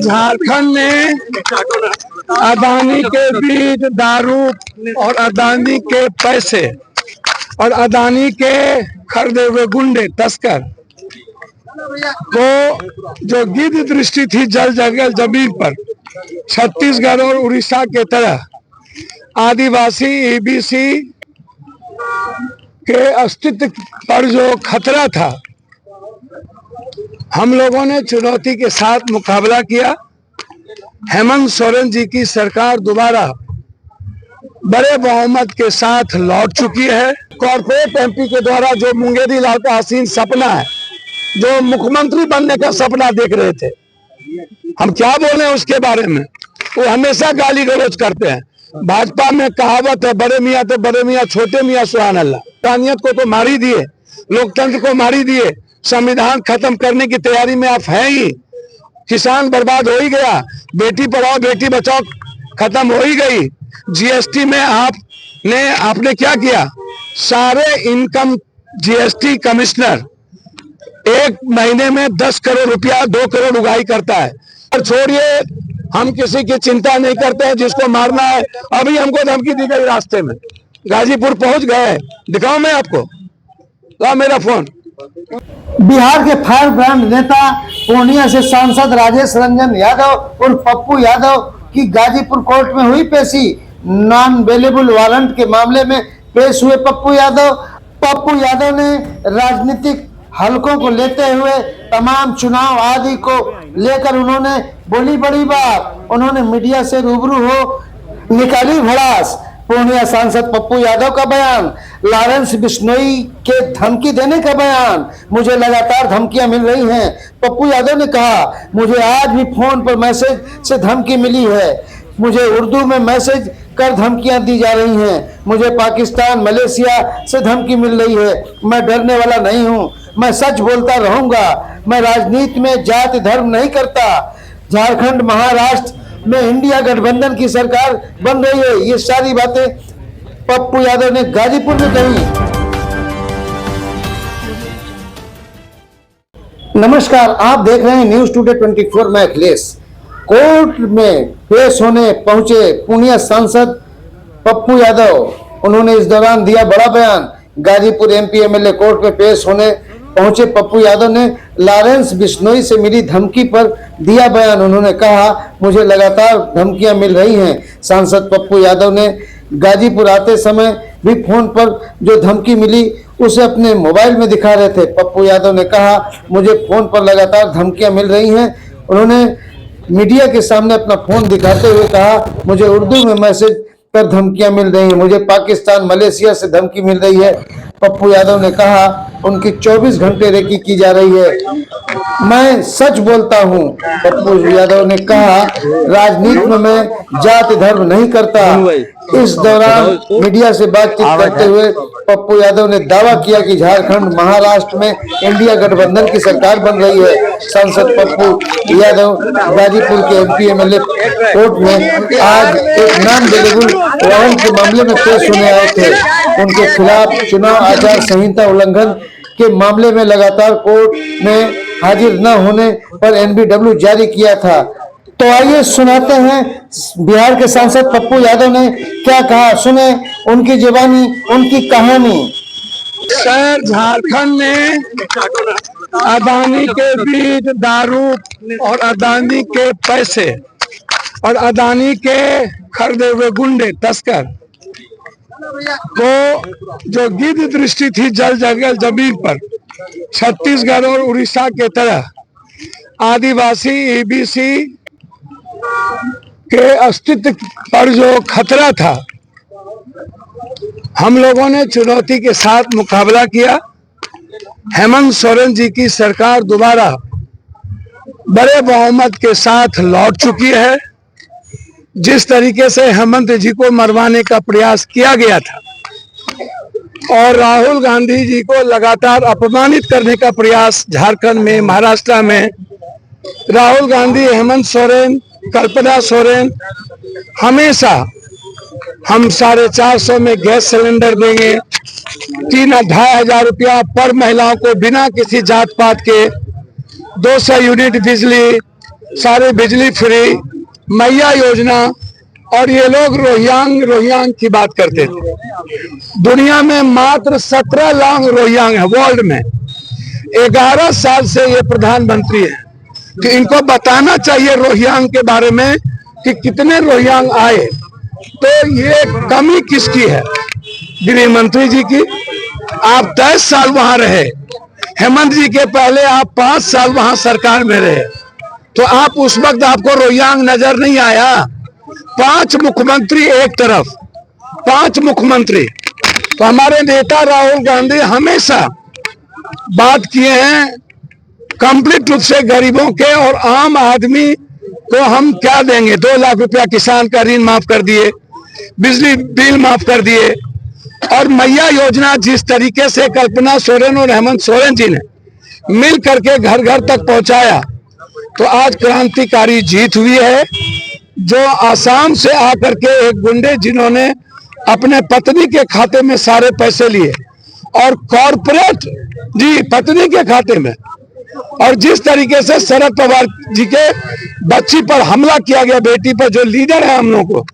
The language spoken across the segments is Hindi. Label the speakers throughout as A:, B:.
A: झारखंड में अदानी के बीच दारू और अदानी के पैसे और अदानी के खरीदे हुए गुंडे तस्कर को जो गिद्ध दृष्टि थी जल जंगल जमीन पर छत्तीसगढ़ और उड़ीसा के तरह आदिवासी ईबीसी के अस्तित्व पर जो खतरा था, हम लोगों ने चुनौती के साथ मुकाबला किया। हेमंत सोरेन जी की सरकार दोबारा बड़े बहुमत के साथ लौट चुकी है। कॉर्पोरेट एमपी के द्वारा जो मुंगेरी लाल का हसीन सपना है, जो मुख्यमंत्री बनने का सपना देख रहे थे, हम क्या बोले उसके बारे में। वो हमेशा गाली गलौज करते हैं। भाजपा में कहावत है, बड़े मियाँ तो बड़े मियाँ, छोटे मियाँ सुभान अल्लाह। इंसानियत को तो मार ही दिए, लोकतंत्र को मार ही दिए, संविधान खत्म करने की तैयारी में आप हैं ही। किसान बर्बाद हो ही गया, बेटी पढ़ाओ बेटी बचाओ खत्म हो ही गई। जीएसटी में आपने क्या किया? सारे इनकम जीएसटी कमिश्नर एक महीने में 10 करोड़ रुपया 2 करोड़ उगाही करता है। और छोड़िए, हम किसी की चिंता नहीं करते हैं, जिसको मारना है। अभी हमको धमकी दी गई रास्ते में, गाजीपुर पहुंच गए, दिखाऊं मैं आपको, ला मेरा फोन।
B: बिहार के फायर ब्रांड नेता पूर्णिया से सांसद राजेश रंजन यादव और पप्पू यादव की गाजीपुर कोर्ट में हुई पेशी। नॉन बेलेबल वारंट के मामले में पेश हुए पप्पू यादव ने राजनीतिक हलकों को लेते हुए तमाम चुनाव आदि को लेकर उन्होंने बोली बड़ी बात। उन्होंने मीडिया से रूबरू हो निकाली भड़ास। पूर्णिया सांसद पप्पू यादव का बयान, लॉरेंस बिश्नोई के धमकी देने का बयान, मुझे लगातार धमकियां मिल रही हैं। पप्पू यादव ने कहा, मुझे आज भी फोन पर मैसेज से धमकी मिली है, मुझे उर्दू में मैसेज कर धमकियां दी जा रही हैं, मुझे पाकिस्तान मलेशिया से धमकी मिल रही है। मैं डरने वाला नहीं हूं, मैं सच बोलता रहूंगा। मैं राजनीति में जाति धर्म नहीं करता। झारखंड महाराष्ट्र में इंडिया गठबंधन की सरकार बन रही है। ये सारी बातें पप्पू यादव ने गाजीपुर में कही। नमस्कार, आप देख रहे हैं न्यूज टुडे 24। मैं अखिलेश। कोर्ट में पेश होने पहुंचे पूर्णिया सांसद पप्पू यादव। उन्होंने इस दौरान दिया बड़ा बयान। गाजीपुर एमपी एमएलए कोर्ट में पेश होने पहुंचे पप्पू यादव ने लॉरेंस बिश्नोई से मिली धमकी पर दिया बयान। उन्होंने कहा, मुझे लगातार धमकियां मिल रही हैं। सांसद पप्पू यादव ने गाजीपुर आते समय भी फोन पर जो धमकी मिली उसे अपने मोबाइल में दिखा रहे थे। पप्पू यादव ने कहा, मुझे फोन पर लगातार धमकियां मिल रही हैं। उन्होंने मीडिया के सामने अपना फोन दिखाते हुए कहा, मुझे उर्दू में मैसेज पर धमकियां मिल रही हैं, मुझे पाकिस्तान मलेशिया से धमकी मिल रही है। पप्पू यादव ने कहा, उनकी 24 घंटे रेकी की जा रही है। मैं सच बोलता हूं। पप्पू यादव ने कहा, राजनीति में मैं जाति धर्म नहीं करता। इस दौरान मीडिया से बातचीत करते हुए पप्पू यादव ने दावा किया कि झारखंड महाराष्ट्र में इंडिया गठबंधन की सरकार बन रही है। सांसद पप्पू यादव गाजीपुर के एमपी एमएलए कोर्ट में आज एक नॉन बेलेबल वारंट के मामले में पेश होने आए थे। उनके खिलाफ चुनाव आचार संहिता उल्लंघन के मामले में लगातार कोर्ट में हाजिर न होने पर एनबीडब्ल्यू जारी किया था। तो आइए सुनाते हैं बिहार के सांसद पप्पू यादव ने क्या कहा, सुने उनकी जुबानी उनकी कहानी।
A: सर, झारखंड में अदानी के बीच दारू और अदानी के पैसे और अदानी के खरीदे हुए गुंडे तस्कर को जो गिद्ध दृष्टि थी जल जंगल जमीन पर छत्तीसगढ़ और उड़ीसा के तरह आदिवासी ईबीसी के अस्तित्व पर जो खतरा था, हम लोगों ने चुनौती के साथ मुकाबला किया। हेमंत सोरेन जी की सरकार दोबारा बड़े बहुमत के साथ लौट चुकी है। जिस तरीके से हेमंत जी को मरवाने का प्रयास किया गया था और राहुल गांधी जी को लगातार अपमानित करने का प्रयास झारखंड में, महाराष्ट्र में, राहुल गांधी, हेमंत सोरेन, कल्पना सोरेन हमेशा हम 450 में गैस सिलेंडर देंगे, 3,500 रुपया पर महिलाओं को बिना किसी जात पात के, 200 यूनिट बिजली, सारे बिजली फ्री, मैया योजना, और ये लोग रोहिंग्यांग की बात करते थे। दुनिया में मात्र 17 लाख रोहिंग्यांग है वर्ल्ड में। 11 साल से ये प्रधानमंत्री है, कि इनको बताना चाहिए रोहिंग्यांग के बारे में कि कितने रोहिंग्यांग आए। तो ये कमी किसकी है? गृह मंत्री जी की। आप 10 साल वहां रहे, हेमंत जी के पहले आप 5 साल वहां सरकार में रहे, तो आप उस वक्त आपको रोहिंग्यांग नजर नहीं आया? 5 मुख्यमंत्री एक तरफ, 5 मुख्यमंत्री। तो हमारे नेता राहुल गांधी हमेशा बात किए हैं कंप्लीट रूप से गरीबों के और आम आदमी को हम क्या देंगे। 2 लाख रुपया किसान का ऋण माफ कर दिए, बिजली बिल माफ कर दिए, और मैया योजना जिस तरीके से कल्पना सोरेन और हेमंत सोरेन जी ने मिल करके घर घर तक पहुंचाया, तो आज क्रांतिकारी जीत हुई है। जो आसाम से आकर के एक गुंडे जिन्होंने अपने पत्नी के खाते में सारे पैसे लिए और कॉरपोरेट जी पत्नी के खाते में, और जिस तरीके से शरद पवार जी के बच्ची पर हमला किया गया, बेटी पर, जो लीडर है हम लोग को,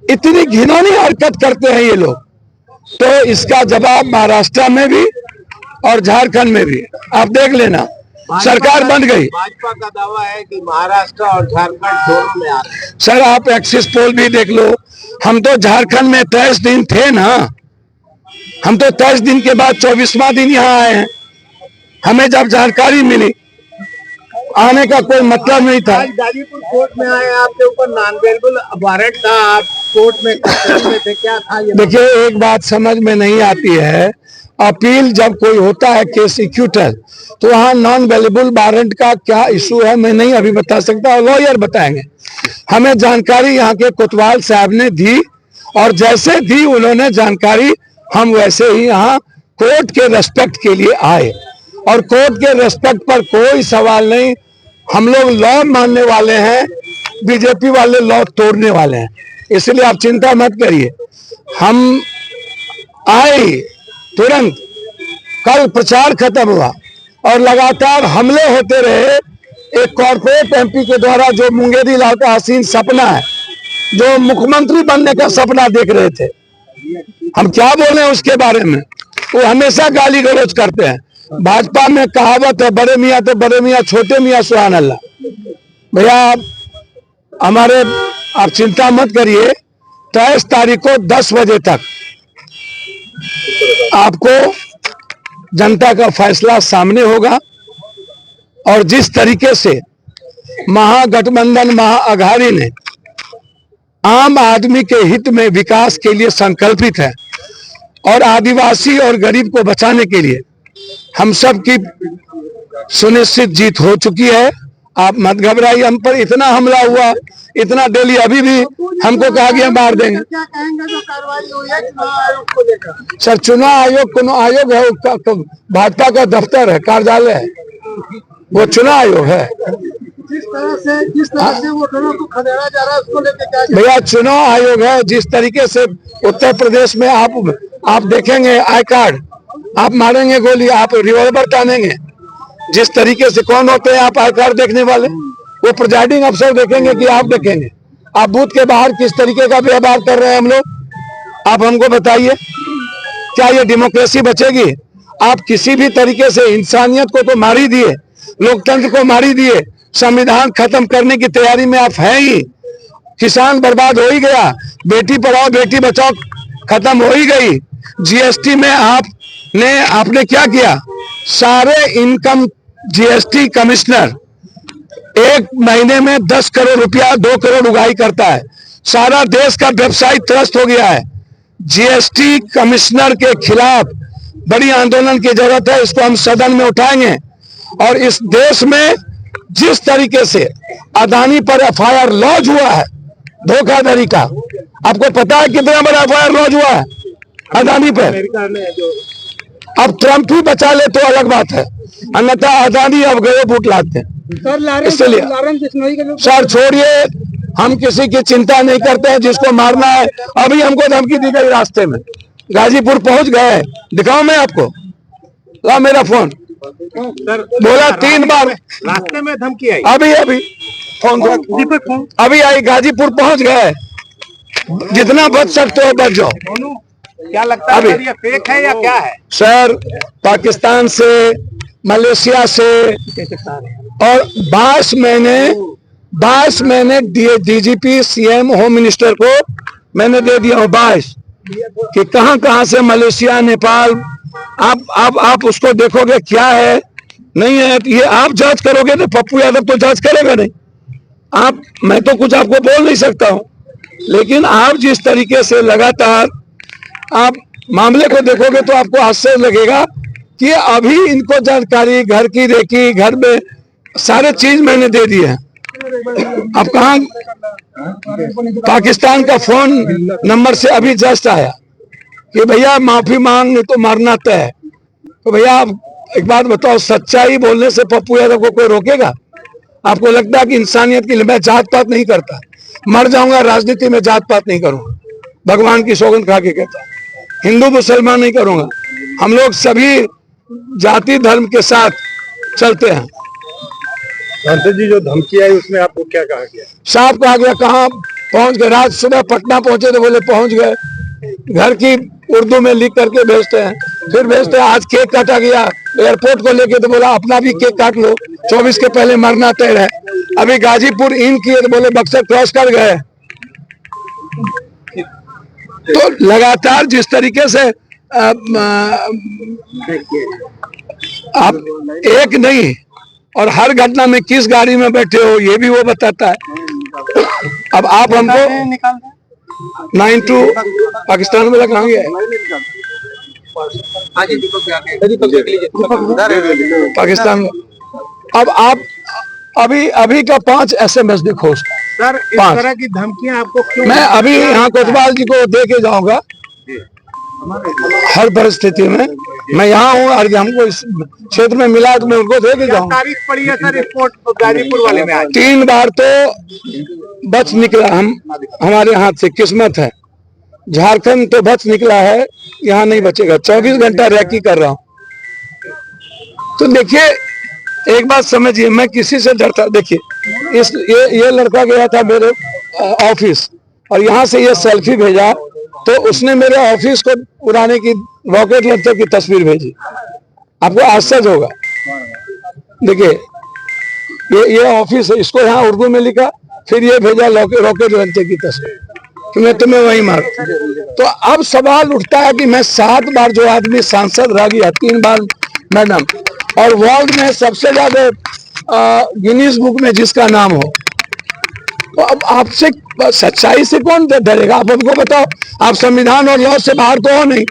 A: इतनी घिनौनी हरकत करते हैं ये लोग। तो इसका जवाब महाराष्ट्र में भी और झारखंड में भी आप देख लेना, सरकार बन गई।
C: भाजपा का दावा है कि महाराष्ट्र और झारखंड दोनों में आ रहे हैं।
A: सर आप एक्सिस पोल भी देख लो, हम तो झारखंड में 23 दिन थे ना, हम तो 23 दिन के बाद 24वां दिन यहाँ आए हैं। हमें जब जानकारी मिली, आने का कोई मतलब नहीं था।
C: आज गाजीपुर कोर्ट में आए, आपके ऊपर नॉन अवेलेबल वारंट था, आप कोर्ट में कस्टडी में थे, क्या था ये?
A: देखिए एक बात समझ में नहीं आती है, अपील जब कोई होता है केस इक्यूटर, तो वहाँ नॉन अवेलेबल वारंट का क्या इशू है मैं नहीं अभी बता सकता, लॉयर बताएंगे। हमें जानकारी यहाँ के कोतवाल साहब ने दी, और जैसे दी उन्होंने जानकारी, हम वैसे ही यहाँ कोर्ट के रेस्पेक्ट के लिए आए, और कोर्ट के रेस्पेक्ट पर कोई सवाल नहीं। हम लोग लॉ मानने वाले हैं, बीजेपी वाले लॉ तोड़ने वाले हैं, इसलिए आप चिंता मत करिए। हम आए तुरंत, कल प्रचार खत्म हुआ और लगातार हमले होते रहे। एक कॉर्पोरेट एमपी के द्वारा, जो मुंगेरी लाल का हसीन सपना है, जो मुख्यमंत्री बनने का सपना देख रहे थे, हम क्या बोले उसके बारे में, वो हमेशा गाली गलौज करते हैं। भाजपा में कहावत है, बड़े मियाँ तो बड़े मियाँ, छोटे मियाँ सुभान अल्लाह। भैया आप चिंता मत करिए, 23 तारीख को 10 बजे तक आपको जनता का फैसला सामने होगा। और जिस तरीके से महागठबंधन महाअघाड़ी ने आम आदमी के हित में विकास के लिए संकल्पित है, और आदिवासी और गरीब को बचाने के लिए हम सब की सुनिश्चित जीत हो चुकी है। आप मत घबराइए, हम पर इतना हमला हुआ, इतना डेली, अभी भी हमको कहा गया मार देंगे।
C: क्या कहेंगे जो कार्रवाई हुई है चुनाव आयोग को लेकर?
A: सर चुनाव आयोग कोनो आयोग है? भाजपा का दफ्तर है, कार्यालय है, वो चुनाव आयोग है।
C: जिस तरह से वोटरों को खदेड़ा जा रहा है, उसको लेकर क्या?
A: भैया चुनाव आयोग है। जिस तरीके से उत्तर प्रदेश में आप देखेंगे, आई कार्ड, आप मारेंगे गोली, आप रिवॉल्वर टानेंगे, जिस तरीके से कौन होते हैं आप आई कार्ड देखने वाले, वो प्रिजाइडिंग अफसर देखेंगे कि आप देखेंगे? आप बूथ के बाहर किस तरीके का व्यवहार कर रहे हैं हम लोग, आप हमको बताइए, क्या ये डेमोक्रेसी बचेगी? आप किसी भी तरीके से इंसानियत को तो मार ही दिए, लोकतंत्र को मार ही दिए, संविधान खत्म करने की तैयारी में आप हैं ही। किसान बर्बाद हो ही गया, बेटी पढ़ाओ बेटी बचाओ खत्म हो ही गई। जीएसटी में आपने क्या किया? सारे इनकम जीएसटी कमिश्नर एक महीने में 10 करोड़ रुपया, 2 करोड़ उगाही करता है। सारा देश का व्यवसाय त्रस्त हो गया है। जीएसटी कमिश्नर के खिलाफ बड़ी आंदोलन की जरूरत है, इसको हम सदन में उठाएंगे। और इस देश में जिस तरीके से अदानी पर एफआईआर लॉन्च हुआ है, धोखाधड़ी का, आपको पता है कितना बड़ा एफआईआर लॉन्च हुआ है अदानी पर?
C: अमेरिका में जो
A: अब ट्रंप ही बचा ले तो अलग बात है, अन्यथा अदानी अब गए बूट लाते हैं। इसलिए सर छोड़िए, हम किसी की चिंता नहीं करते हैं। जिसको मारना है, अभी हमको धमकी दी गई रास्ते में, गाजीपुर पहुंच गए, दिखाओ मैं आपको, ला मेरा फोन,
C: सर
A: बोला 3 बार
C: रास्ते में धमकी आई।
A: अभी फोन दो, अभी आई, गाजीपुर पहुंच गए। जितना बच सकते हो बच जाओ।
C: क्या लगता है
A: अभी
C: सर, ये फेक है या क्या है?
A: सर, पाकिस्तान से, मलेशिया से, और 22 महीने डीजीपी, सीएम, होम मिनिस्टर को मैंने दे दिया हूँ 22 कि कहां कहां से, मलेशिया, नेपाल। आप उसको देखोगे क्या है नहीं है, ये आप जांच करोगे तो पप्पू यादव तो जांच करेगा नहीं। मैं तो कुछ आपको बोल नहीं सकता हूं, लेकिन आप जिस तरीके से लगातार आप मामले को देखोगे तो आपको आश्चर्य लगेगा कि अभी इनको जानकारी घर की देखी, घर में सारे चीज मैंने दे दिए हैं। अब कहा, पाकिस्तान का फोन नंबर से अभी जस्ट आया कि भैया माफी मांग, नहीं तो मारना तय है। तो भैया आप एक बात बताओ, सच्चाई बोलने से पप्पू यादव को कोई रोकेगा? आपको लगता है कि इंसानियत के लिए? मैं जात पात नहीं करता, मर जाऊंगा राजनीति में जात पात नहीं करूंगा, भगवान की सौगंध खा के कहता, हिंदू मुसलमान नहीं करूंगा। हम लोग सभी जाति धर्म के साथ चलते हैं।
D: सांसद जी, जो धमकी आई उसमें आपको क्या कहा गया?
A: साहब कहा गया, कहाँ पहुंच गए? रात सुबह पटना पहुंचे तो बोले पहुंच गए। घर की उर्दू में लिख करके भेजते हैं, फिर भेजते हैं। आज केक काटा गया एयरपोर्ट को लेके, तो बोला अपना भी केक काट लो, 24 के पहले मरना तय है। अभी गाजीपुर इन किए तो बोले बक्सर क्रॉस कर गए। तो लगातार जिस तरीके से आप एक नहीं, और हर घटना में किस गाड़ी में बैठे हो ये भी वो बताता है। अब आप हमको 92 पाकिस्तान में लगाएंगे, पाकिस्तान में। अब आप अभी का 5 SMS देखो उसका।
C: सर, इस तरह की धमकियां आपको क्यों?
A: मैं अभी यहाँ कोतवाल जी को दे के जाऊंगा हर परिस्थिति में। मैं यहाँ हूँ और हमको इस क्षेत्र में मिला तो मैं उनको दे के जाऊंगा।
C: तारीख पड़ी है सर रिपोर्ट गाजीपुर वाले में आज?
A: 3 बार तो बच निकला हमारे हाथ से, किस्मत है। झारखंड तो बच निकला है, यहाँ नहीं बचेगा। 24 घंटा रैकी कर रहा हूँ। तो देखिए, एक बात समझिए, मैं किसी से डरता, देखिए ये लड़का गया था मेरे ऑफिस और यहाँ से ये सेल्फी भेजा, तो उसने मेरे ऑफिस को उड़ाने की, रॉकेट लॉन्चर की तस्वीर भेजी। आपको आश्चर्य होगा। देखिए ये ऑफिस है, इसको यहाँ उर्दू में लिखा, फिर ये भेजा रॉकेट लॉन्चर की तस्वीर कि मैं तुम्हें वहीं मार। तो अब सवाल उठता है कि मैं 7 बार जो आदमी सांसद रह गया, 3 बार मैडम, और वर्ल्ड में सबसे ज्यादा गिनीज बुक में जिसका नाम हो, तो अब आपसे सच्चाई से कौन डरेगा? आप हमको बताओ। आप संविधान और लॉ से बाहर तो हो नहीं।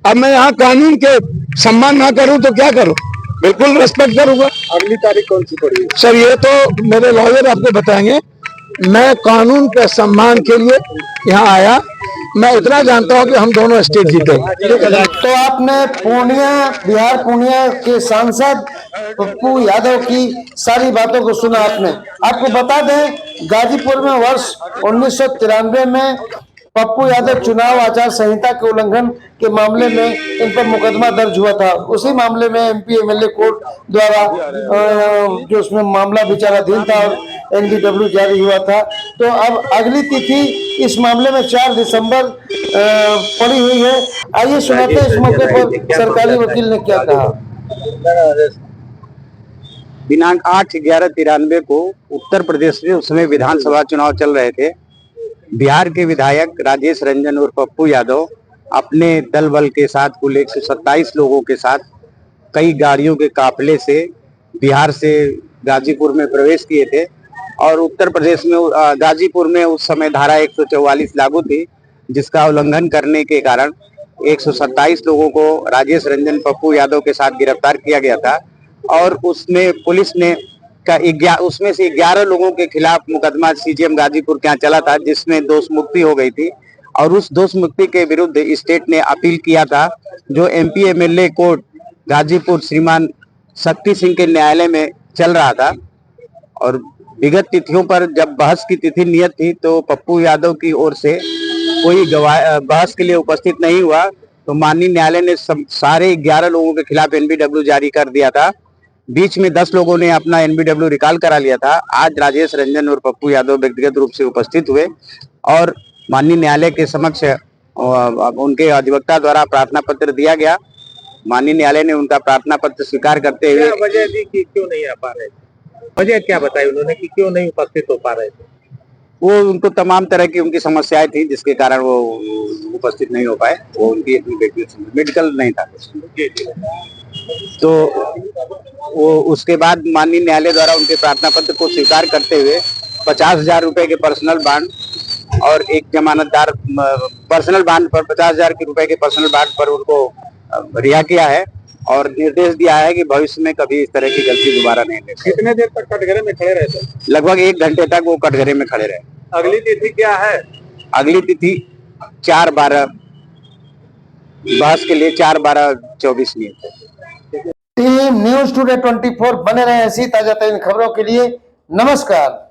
A: अब मैं यहाँ कानून के सम्मान ना करूं तो क्या करूं? बिल्कुल रेस्पेक्ट करूंगा।
D: अगली तारीख कौन सी पड़ी है?
A: सर, ये तो मेरे लॉयर आपको बताएंगे। मैं कानून के सम्मान के लिए यहाँ आया। मैं इतना जानता हूँ कि हम दोनों स्टेट जीतेंगे।
B: तो आपने बिहार पूर्णिया के सांसद पप्पू यादव की सारी बातों को सुना आपने। आपको बता दें, गाजीपुर में वर्ष 1993 में पप्पू यादव चुनाव आचार संहिता के उल्लंघन के मामले में इन पर मुकदमा दर्ज हुआ था। उसी मामले में MP MLA कोर्ट द्वारा जो उसमें मामला विचाराधीन था और NDW जारी हुआ था। तो अब अगली तिथि इस मामले में 4 दिसंबर पड़ी हुई है। आइए सुनाते हैं इस मौके पर सरकारी वकील ने क्या कहा।
E: दिनांक 8/11/93 को उत्तर प्रदेश में उस समय विधानसभा चुनाव चल रहे थे। बिहार के विधायक राजेश रंजन और पप्पू यादव अपने दल बल के साथ कुल 127 लोगों के साथ कई गाड़ियों के काफिले से बिहार से गाजीपुर में प्रवेश किए थे। और उत्तर प्रदेश में गाजीपुर में उस समय धारा 144 लागू थी, जिसका उल्लंघन करने के कारण 127 लोगों को राजेश रंजन पप्पू यादव के साथ गिरफ्तार किया गया था। और उसमें पुलिस ने उसमें से 11 लोगों के खिलाफ मुकदमा CGM गाजीपुर के यहाँ चला था, जिसमें दोष मुक्ति हो गई थी। और उस दोष मुक्ति के विरुद्ध स्टेट ने अपील किया था, जो MP MLA कोर्ट गाजीपुर श्रीमान शक्ति सिंह के न्यायालय में चल रहा था। और विगत तिथियों पर जब बहस की तिथि नियत थी, तो पप्पू यादव की ओर से कोई बहस के लिए उपस्थित नहीं हुआ। तो माननीय न्यायालय ने सारे 11 लोगों के खिलाफ NBW जारी कर दिया था, बीच में 10 लोगों ने अपना एनबीडब्ल्यू रिकॉल करा लिया था। आज राजेश रंजन और पप्पू यादव व्यक्तिगत रूप से उपस्थित हुए और माननीय न्यायालय के समक्ष उनके अधिवक्ता द्वारा प्रार्थना पत्र दिया गया। माननीय न्यायालय ने उनका प्रार्थना पत्र स्वीकार करते हुए
C: क्या वजह थी कि क्यों नहीं आ पा रहे थे? वजह क्या बताई उन्होंने कि क्यों नहीं उपस्थित हो पा रहे थे?
E: वो उनको तमाम तरह की उनकी समस्याएं थी जिसके कारण वो उपस्थित नहीं हो पाए। वो उनकी अपनी व्यक्तिगत मेडिकल नहीं था तो वो उसके बाद माननीय न्यायालय द्वारा उनके प्रार्थना पत्र को स्वीकार करते हुए 50,000 रुपए के पर्सनल बॉन्ड और एक जमानतदार पर्सनल बॉन्ड पर 50,000 रुपए के पर्सनल बॉन्ड पर उनको रिहा किया है और निर्देश दिया है कि भविष्य में कभी इस तरह की गलती दोबारा नहीं ले।
C: कितने देर तक कटघरे में खड़े रहते?
E: लगभग 1 घंटे तक वो कटघरे में खड़े रहे।
C: अगली तिथि क्या है?
E: अगली तिथि 4/12 बहस के लिए 4/12/24 नियत है।
B: टीम न्यूज टुडे 24 बने रहे ऐसी ताजा तरीन खबरों के लिए। नमस्कार।